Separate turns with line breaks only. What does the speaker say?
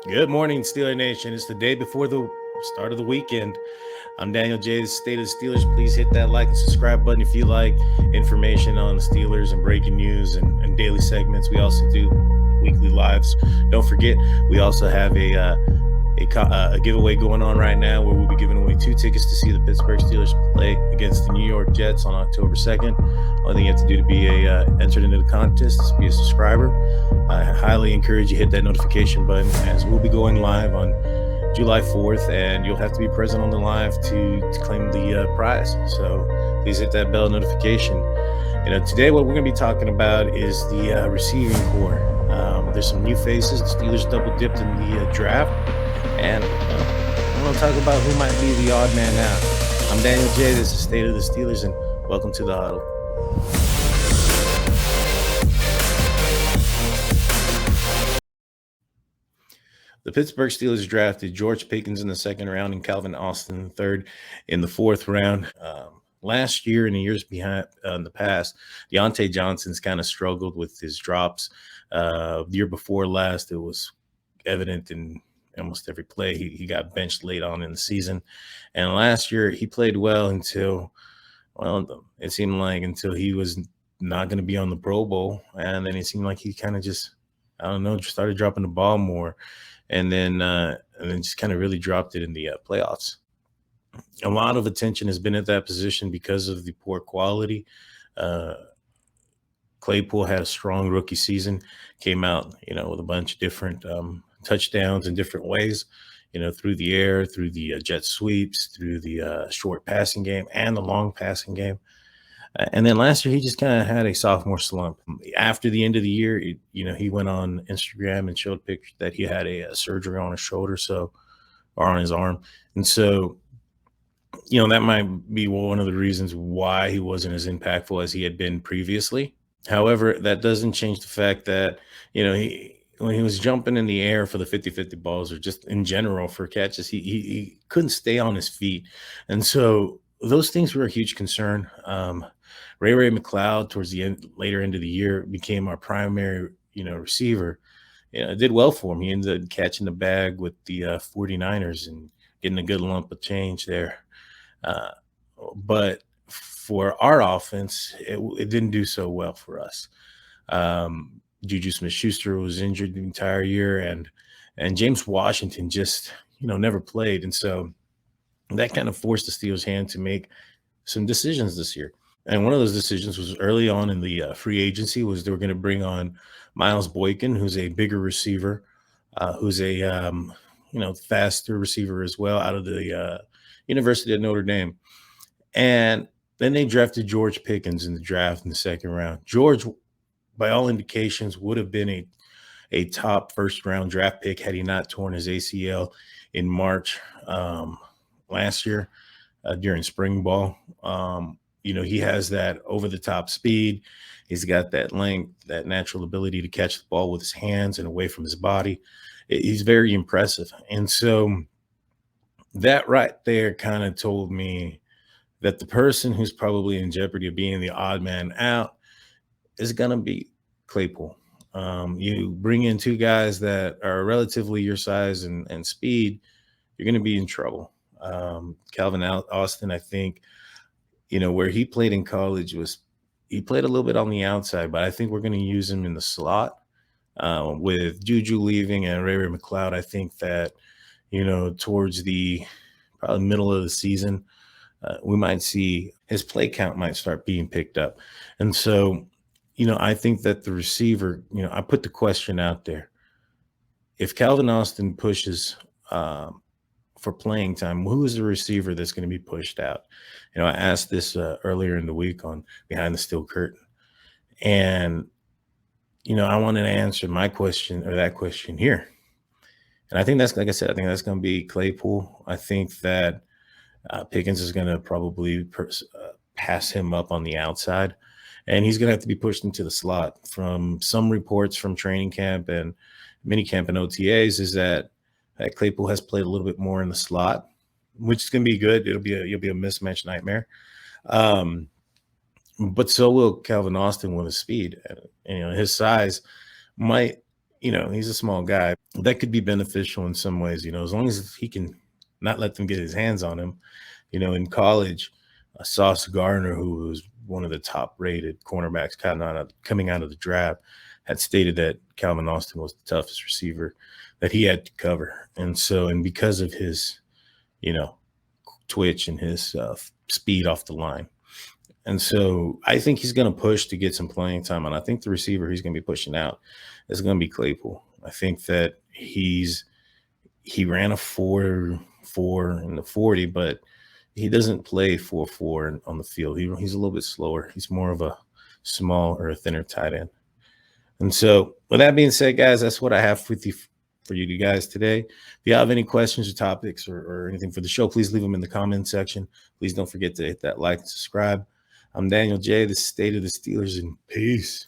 Good morning, Steeler Nation. It's the day before the start of the weekend. I'm Daniel J. The State of the Steelers. Please hit that like and subscribe button if you like information on the Steelers and breaking news and daily segments. We also do weekly lives. Don't forget, we also have a giveaway going on right now where we'll be giving away 2 tickets to see the Pittsburgh Steelers play against the New York Jets on October 2nd. Only thing you have to do to be entered into the contest is be a subscriber. I highly encourage you hit that notification button as we'll be going live on July 4th, and you'll have to be present on the live to claim the prize. So please hit that bell notification. Today what we're going to be talking about is the receiving core. There's some new faces. The Steelers double dipped in the draft, and I want to talk about who might be the odd man out. I'm Daniel J. This is State of the Steelers, and welcome to the Huddle. The Pittsburgh Steelers drafted George Pickens in the second round and Calvin Austin in the third in the fourth round. Last year and the years behind in the past, Diontae Johnson's kind of struggled with his drops. The year before last, it was evident in almost every play. He got benched late on in the season. And last year, he played well until it seemed like until he was not going to be on the Pro Bowl. And then it seemed like he kind of just started dropping the ball more. And then just kind of really dropped it in the playoffs. A lot of attention has been at that position because of the poor quality. Claypool had a strong rookie season, came out, with a bunch of different touchdowns in different ways, through the air, through the jet sweeps, through the short passing game and the long passing game. And then last year, he just kind of had a sophomore slump. After the end of the year, he went on Instagram and showed pictures that he had a surgery on his shoulder, or on his arm. And so, that might be one of the reasons why he wasn't as impactful as he had been previously. However, that doesn't change the fact that, when he was jumping in the air for the 50-50 balls or just in general for catches, he couldn't stay on his feet. And so those things were a huge concern. Ray McLeod towards the later end of the year became our primary, receiver. It did well for him. He ended up catching the bag with the 49ers and getting a good lump of change there. But for our offense, it didn't do so well for us. Juju Smith-Schuster was injured the entire year, and James Washington just, never played. And so that kind of forced the Steelers' hand to make some decisions this year. And one of those decisions was early on in the free agency was they were going to bring on Miles Boykin, who's a bigger receiver, who's a faster receiver as well, out of the University of Notre Dame. And then they drafted George Pickens in the draft in the second round. George, by all indications, would have been a top first-round draft pick had he not torn his ACL in March last year during spring ball. He has that over-the-top speed. He's got that length, that natural ability to catch the ball with his hands and away from his body. He's very impressive. And so that right there kind of told me that the person who's probably in jeopardy of being the odd man out is going to be Claypool. You bring in two guys that are relatively your size and speed, you're going to be in trouble. Calvin Austin, I think, where he played in college he played a little bit on the outside, but I think we're going to use him in the slot. With Juju leaving and Ray McLeod, I think that, towards the probably middle of the season, we might see his play count might start being picked up. And so, I think that the receiver, I put the question out there. If Calvin Austin pushes for playing time, who is the receiver that's going to be pushed out? I asked this earlier in the week on Behind the Steel Curtain. And, I wanted to answer my question or that question here. And I think that's, like I said, I think that's going to be Claypool. I think that Pickens is going to probably pass him up on the outside, and he's going to have to be pushed into the slot. From some reports from training camp and minicamp and OTAs is that Claypool has played a little bit more in the slot, which is going to be good. You'll be a mismatch nightmare. But so will Calvin Austin with his speed. And his size might, he's a small guy. That could be beneficial in some ways, as long as he can not let them get his hands on him. In college, Sauce Gardner, who was one of the top rated cornerbacks coming out of the draft, had stated that Calvin Austin was the toughest receiver that he had to cover. And because of his, you know, twitch and his speed off the line. And so I think he's going to push to get some playing time. And I think the receiver he's going to be pushing out is going to be Claypool. I think that he ran a 4.4 in the 40, but he doesn't play 4.4 on the field. He's a little bit slower. He's more of a small or a thinner tight end. And so with that being said, guys, that's what I have with you for you guys today. If you have any questions or topics or anything for the show, please leave them in the comment section. Please don't forget to hit that like and subscribe. I'm Daniel J. This is State of the Steelers, and peace.